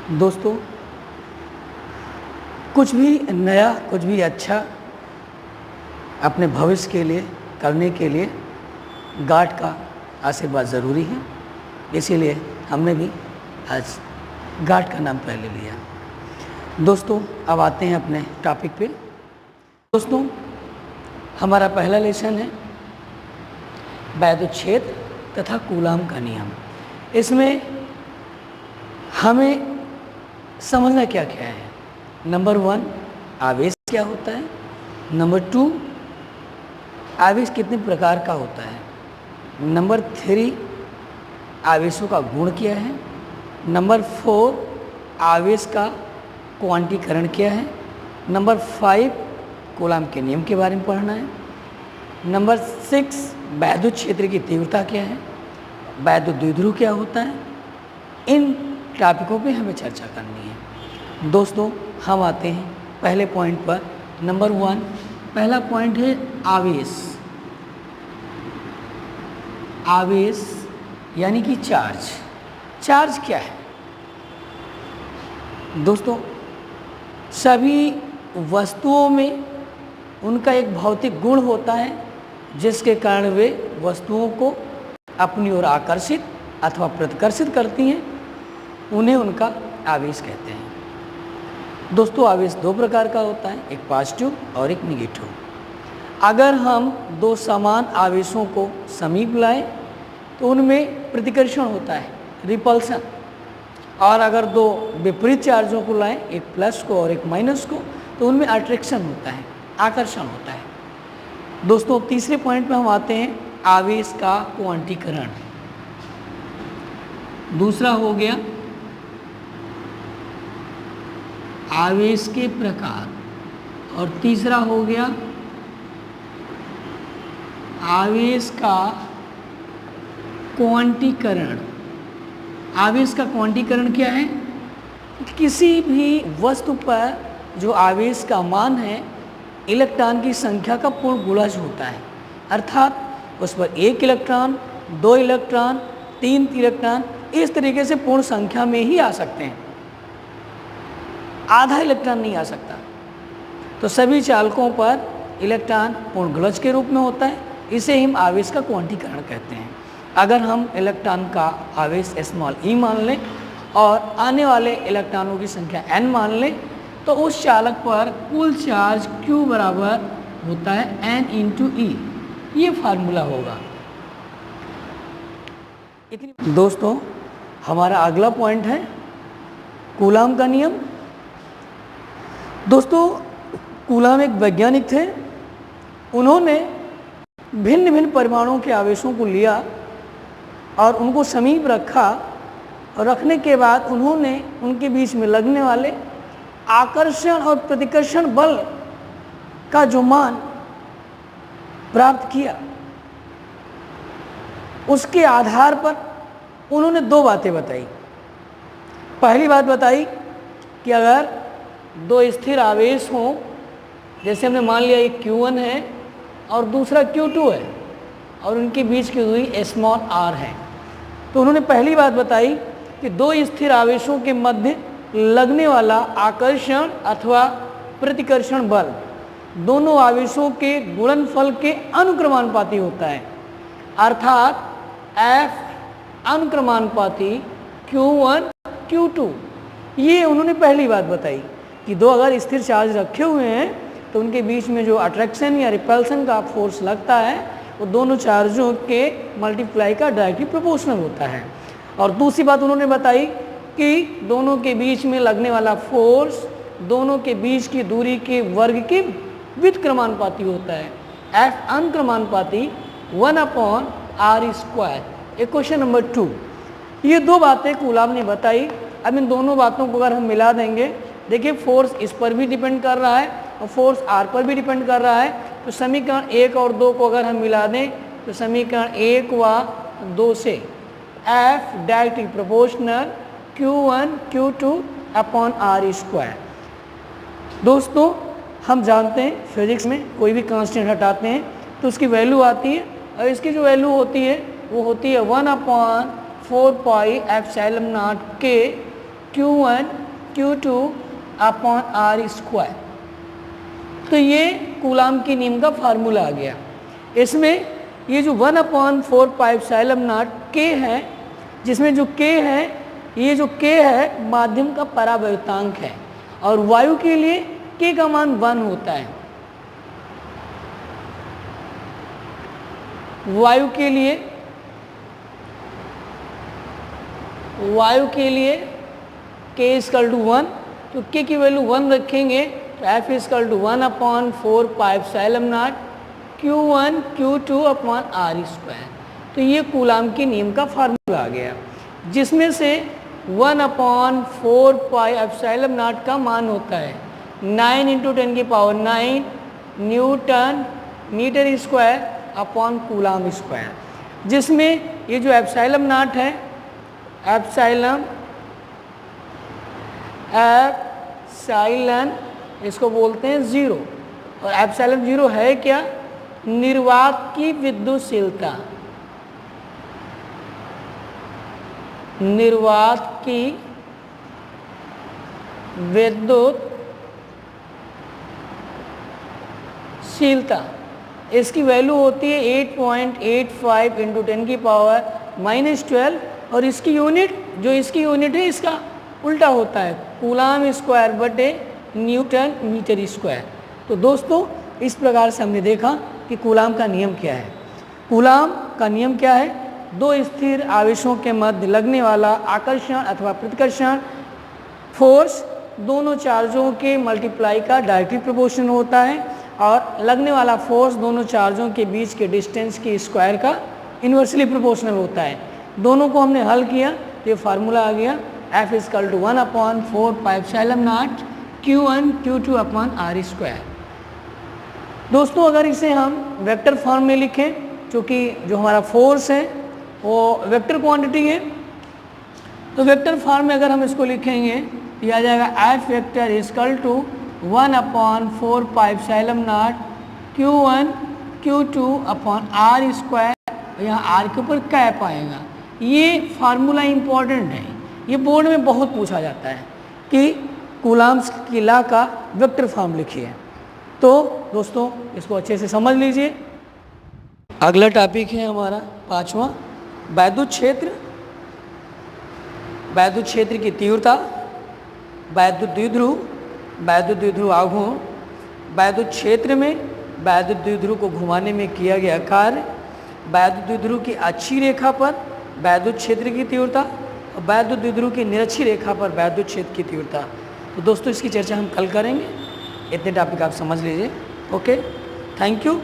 दोस्तों, कुछ भी नया, कुछ भी अच्छा अपने भविष्य के लिए करने के लिए गार्ड का आशीर्वाद ज़रूरी है। इसीलिए हमने भी आज गार्ड का नाम पहले लिया। दोस्तों, अब आते हैं अपने टॉपिक पे। दोस्तों, हमारा पहला लेसन है वैद्युत तथा कूलाम का नियम। इसमें हमें समझना क्या क्या है। नंबर 1, आवेश क्या होता है। नंबर 2, आवेश कितने प्रकार का होता है। नंबर 3, आवेशों का गुण क्या है। नंबर 4, आवेश का क्वांटीकरण क्या है। नंबर 5, कूलाम के नियम के बारे में पढ़ना है। नंबर 6, वैद्युत क्षेत्र की तीव्रता क्या है। वैद्युत द्विध्रुव क्या होता है। इन टॉपिकों पे हमें चर्चा करनी है। दोस्तों, हम आते हैं पहले पॉइंट पर। नंबर 1, पहला पॉइंट है आवेश। आवेश यानी कि चार्ज। चार्ज क्या है दोस्तों? सभी वस्तुओं में उनका एक भौतिक गुण होता है जिसके कारण वे वस्तुओं को अपनी ओर आकर्षित अथवा प्रतिकर्षित करती हैं। उन्हें उनका आवेश कहते हैं। दोस्तों, आवेश दो प्रकार का होता है, एक पॉजिटिव और एक निगेटिव। अगर हम दो समान आवेशों को समीप लाएं तो उनमें प्रतिकर्षण होता है, रिपल्सन। और अगर दो विपरीत चार्जों को लाएं, एक प्लस को और एक माइनस को, तो उनमें अट्रैक्शन होता है, आकर्षण होता है। दोस्तों, तीसरे पॉइंट पे हम आते हैं आवेश का क्वांटीकरण। दूसरा हो गया आवेश के प्रकार, और तीसरा हो गया आवेश का क्वांटीकरण। आवेश का क्वांटीकरण क्या है? किसी भी वस्तु पर जो आवेश का मान है, इलेक्ट्रॉन की संख्या का पूर्ण गुणज होता है। अर्थात उस पर 1 इलेक्ट्रॉन, 2 इलेक्ट्रॉन, 3 इलेक्ट्रॉन, इस तरीके से पूर्ण संख्या में ही आ सकते हैं। आधा इलेक्ट्रॉन नहीं आ सकता। तो सभी चालकों पर इलेक्ट्रॉन पूर्ण गुणज के रूप में होता है। इसे हम आवेश का क्वांटीकरण कहते हैं। अगर हम इलेक्ट्रॉन का आवेश स्मॉल ई मान लें और आने वाले इलेक्ट्रॉनों की संख्या n मान लें, तो उस चालक पर कुल चार्ज Q बराबर होता है n × E। ये फार्मूला होगा। दोस्तों, हमारा अगला पॉइंट है कूलाम का नियम। दोस्तों, कूलाम एक वैज्ञानिक थे। उन्होंने भिन्न भिन्न परमाणुओं के आवेशों को लिया और उनको समीप रखा, और रखने के बाद उन्होंने उनके बीच में लगने वाले आकर्षण और प्रतिकर्षण बल का जो मान प्राप्त किया, उसके आधार पर उन्होंने दो बातें बताई। पहली बात बताई कि अगर दो स्थिर आवेश हों, जैसे हमने मान लिया एक Q1 है और दूसरा Q2 है, और उनके बीच की दूरी स्मॉल r है, तो उन्होंने पहली बात बताई कि दो स्थिर आवेशों के मध्य लगने वाला आकर्षण अथवा प्रतिकर्षण बल दोनों आवेशों के गुणनफल के अनुक्रमानुपाती होता है। अर्थात F अनुक्रमानुपाती Q1 Q2। ये उन्होंने पहली बात बताई कि दो अगर स्थिर चार्ज रखे हुए हैं तो उनके बीच में जो अट्रैक्शन या रिपल्सन का फोर्स लगता है वो दोनों चार्जों के मल्टीप्लाई का डायरेक्टली प्रोपोर्शनल होता है। और दूसरी बात उन्होंने बताई कि दोनों के बीच में लगने वाला फोर्स दोनों के बीच की दूरी के वर्ग के व्युत्क्रमानुपाती होता है। F अनुक्रमानुपाती 1/r²। एक क्वेश्चन नंबर 2। ये दो बातें कूलाम ने बताई। अब इन दोनों बातों को अगर हम मिला देंगे, देखिए फोर्स इस पर भी डिपेंड कर रहा है और फोर्स r पर भी डिपेंड कर रहा है। तो समीकरण 1 और 2 को अगर हम मिला दें तो समीकरण 1 व 2 से F directly proportional Q1 Q2/r²। दोस्तों, हम जानते हैं फिजिक्स में कोई भी कांस्टेंट हटाते हैं तो उसकी वैल्यू आती है, और इसकी जो वैल्यू होती है वो होती है 1/4 pi epsilon not k Q1 Q2 upon are square. तो ये कूलाम के नियम का फार्मूला आ गया। इसमें ये जो 1/4πε0 K है, जिसमें जो K है, ये जो K है माध्यम का परावैद्युतांक है, और वायु के लिए K का मान 1 होता है। वायु के लिए K इक्वल टू 1, तो K की वैल्यू 1 रखेंगे तो F equal to 1/4πε0 Q1 Q2 upon are square. तो ये कूलाम के नियम का फार्मूला आ गया, जिसमें से 1/4πε0 का मान होता है 9 × 10⁹ newton metre square upon coulomb square, जिसमें ये जो एप्सिलॉन है, एप्सिलॉन इसको बोलते हैं 0, और एप्सिलॉन 0 है क्या? निर्वात की विद्युतशीलता, निर्वात की विद्युतशीलता, इसकी वैल्यू होती है 8.85 × 10⁻⁻12, और इसकी यूनिट है इसका उल्टा होता है, कूलाम स्क्वायर बटे न्यूटन मीटर स्क्वायर। तो दोस्तों इस प्रकार से हमने देखा कि कूलाम का नियम क्या है। कूलाम का नियम क्या है? दो स्थिर आवेशों के मध्य लगने वाला आकर्षण अथवा प्रतिकर्षण फोर्स दोनों चार्जों के मल्टीप्लाई का डायरेक्टली प्रोपोर्शनल होता है, और लगने वाला फोर्स दोनों चार्जों के बीच के डिस्टेंस के स्क्वायर का इन्वर्सली प्रोपोर्शनल होता है। दोनों को हमने हल किया तो ये फार्मूला आ गया F equal to 1/4πε0 Q1 Q2 upon are square. दोस्तों अगर इसे हम वेक्टर फॉर्म में लिखें, क्योंकि जो हमारा फोर्स है वो वेक्टर क्वांटिटी है, तो वेक्टर फॉर्म में अगर हम इसको लिखेंगे तो यह आ जाएगा F vector equal to 1/4πε0 Q1 Q2 upon are square, यहाँ आर के ऊपर कैप आएगा। ये फार्मूला इम्पॉर्टेंट है, ये बोर्ड में बहुत पूछा जाता है कि कूलाम्स की लॉ का वेक्टर फॉर्म लिखिए। तो दोस्तों इसको अच्छे से समझ लीजिए। अगला टॉपिक है हमारा 5वां, वैद्युत क्षेत्र। वैद्युत क्षेत्र की तीव्रता, वैद्युत द्विध्रुव आघूर्ण, वैद्युत क्षेत्र में वैद्युत द्विध्रुव को घुमाने में किया गया कार्य, वैद्युत द्विध्रुव की अक्षीय रेखा पर वैद्युत क्षेत्र की तीव्रता, और वैद्युत द्विध्रुव की निरक्षीय रेखा पर वैद्युत क्षेत्र की तीव्रता। तो दोस्तों इसकी चर्चा हम कल करेंगे। इतने टॉपिक आप समझ लीजिए। Okay, thank you.